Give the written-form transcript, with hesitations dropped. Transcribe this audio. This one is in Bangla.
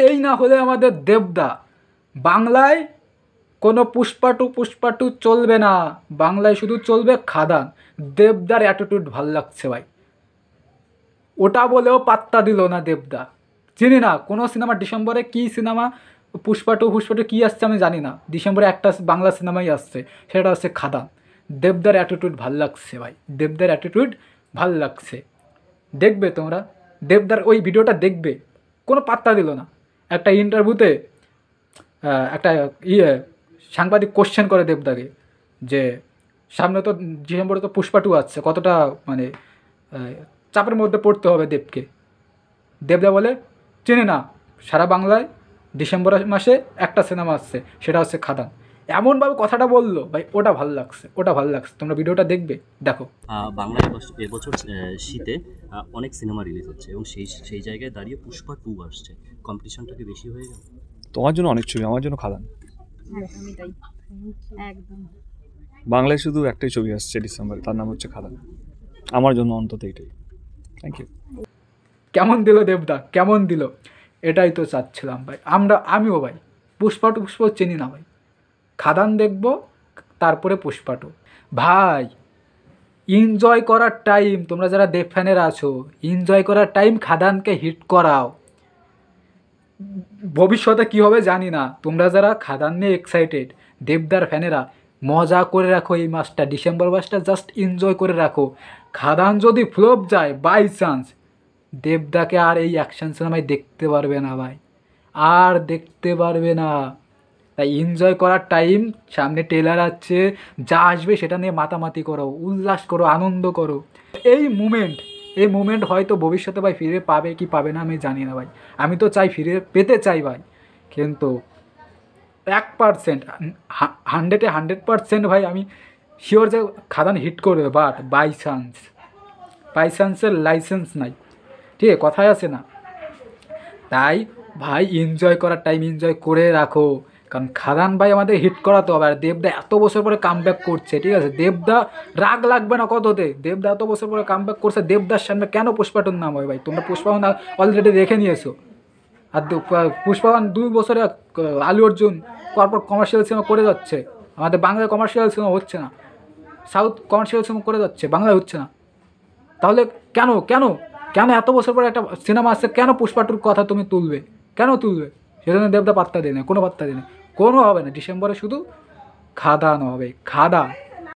এই না হলে আমাদের দেবদা বাংলায় কোনো পুষ্পা টু চলবে না, বাংলায় শুধু চলবে খাদান। দেবদার অ্যাটিটিউড ভাল লাগছে ভাই, ওটা বলেও পাত্তা দিল না দেবদা। চিনি না কোনো সিনেমা ডিসেম্বরে কী সিনেমা, পুষ্পা টু কী আসছে আমি জানি না, ডিসেম্বরে একটা বাংলা সিনেমাই আসছে, সেটা হচ্ছে খাদান। দেবদার অ্যাটিটিউড ভাল লাগছে ভাই, দেবদার অ্যাটিটিউড ভাল লাগছে। দেখবে তোমরা দেবদার ওই ভিডিওটা দেখবে, কোনো পাত্তা দিল না। একটা ইন্টারভিউতে একটা সাংবাদিক কোশ্চেন করে দেবদাকে যে সামনে তো ডিসেম্বরে তো পুষ্পা টু আসছে, কতটা মানে চাপের মধ্যে পড়তে হবে দেবকে। দেবদা বলে চিনি না, সারা বাংলায় ডিসেম্বর মাসে একটা সিনেমা আসছে, সেটা হচ্ছে খাদান। এমনভাবে কথাটা বললো ভাই, ওটা ভালো লাগছে, ওটা ভালো লাগছে। তোমরা ভিডিওটা দেখবে, দেখো। বাংলায় এবছর শীতে অনেক সিনেমা রিলিজ হচ্ছে এবং সেই জায়গায় দাঁড়িয়ে পুষ্পা 2 আসছে, কম্পিটিশনটা কি বেশি হয়ে গেল? তোমার জন্য অনেক ছবি, আমার জন্য খাদান। একদমই তাই, একদম। বাংলায় শুধু একটাই ছবি আসছে ডিসেম্বরে, তার নাম হচ্ছে খাদান। আমার জন্য অন্তত এটাই। Thank you. কেমন দিল দেবদা, কেমন দিল, এটাই তো চাচ্ছিলাম ভাই। আমিও ভাই পুষ্পা টু চিনি না ভাই, খাদান দেখব, তারপরে পুষ্পা টু। ভাই এনজয় করার টাইম, তোমরা যারা দেব ফ্যানেরা আছো, এনজয় করার টাইম খাদানকে হিট করাও। ভবিষ্যতে কী হবে জানি না, তোমরা যারা খাদান নিয়ে এক্সাইটেড দেবদার ফ্যানেরা, মজা করে রাখো এই মাসটা, ডিসেম্বর মাসটা জাস্ট এনজয় করে রাখো। খাদান যদি ফ্লপ যায় বাই চান্স, দেবদাকে আর এই অ্যাকশন সিনেমায় দেখতে পারবে না ভাই, আর দেখতে পারবে না। তাই এনজয় করার টাইম, সামনে ট্রেলার আছে, যা আসবে সেটা নিয়ে মাতামাতি করো, উল্লাস করো, আনন্দ করো। এই মুমেন্ট হয়তো ভবিষ্যতে ভাই ফিরে পাবে কি পাবে না আমি জানি না ভাই, আমি তো চাই ফিরে পেতে চাই ভাই, কিন্তু 1%, 100% ভাই আমি শিওর যে খাদান হিট করবে, বাট বাই চান্সের লাইসেন্স নাই, ঠিক আছে, কথায় আছে না। তাই ভাই এনজয় করার টাইম এনজয় করে রাখো, কারণ খাদান ভাই আমাদের হিট করাতে হবে। আর দেবদা এত বছর পরে কামব্যাক করছে, ঠিক আছে, দেবদা রাগ লাগবে না কততে, দেবদা এত বছর পরে কামব্যাক করছে, দেবদার সামনে কেন পুষ্পাটুর নাম হয় ভাই? তোমরা পুষ্পাবন অলরেডি দেখে নিয়েছো, আর পুষ্পাবন 2 বছরে আলু অর্জুন পরপর কমার্শিয়াল সিনেমা করে যাচ্ছে, আমাদের বাংলায় কমার্শিয়াল সিনেমা হচ্ছে না, সাউথ কমার্শিয়াল সিনেমা করে যাচ্ছে, বাংলায় হচ্ছে না। তাহলে কেন কেন কেন এত বছর পরে একটা সিনেমা আসছে, কেন পুষ্পাটুর কথা তুমি তুলবে, কেন তুলবে? সেজন্য দেবদা পাত্তা দেয় না, কোনো পাত্তা দেয় না, কোনো হবে না। ডিসেম্বরে শুধু খাদান হবে, খাদান।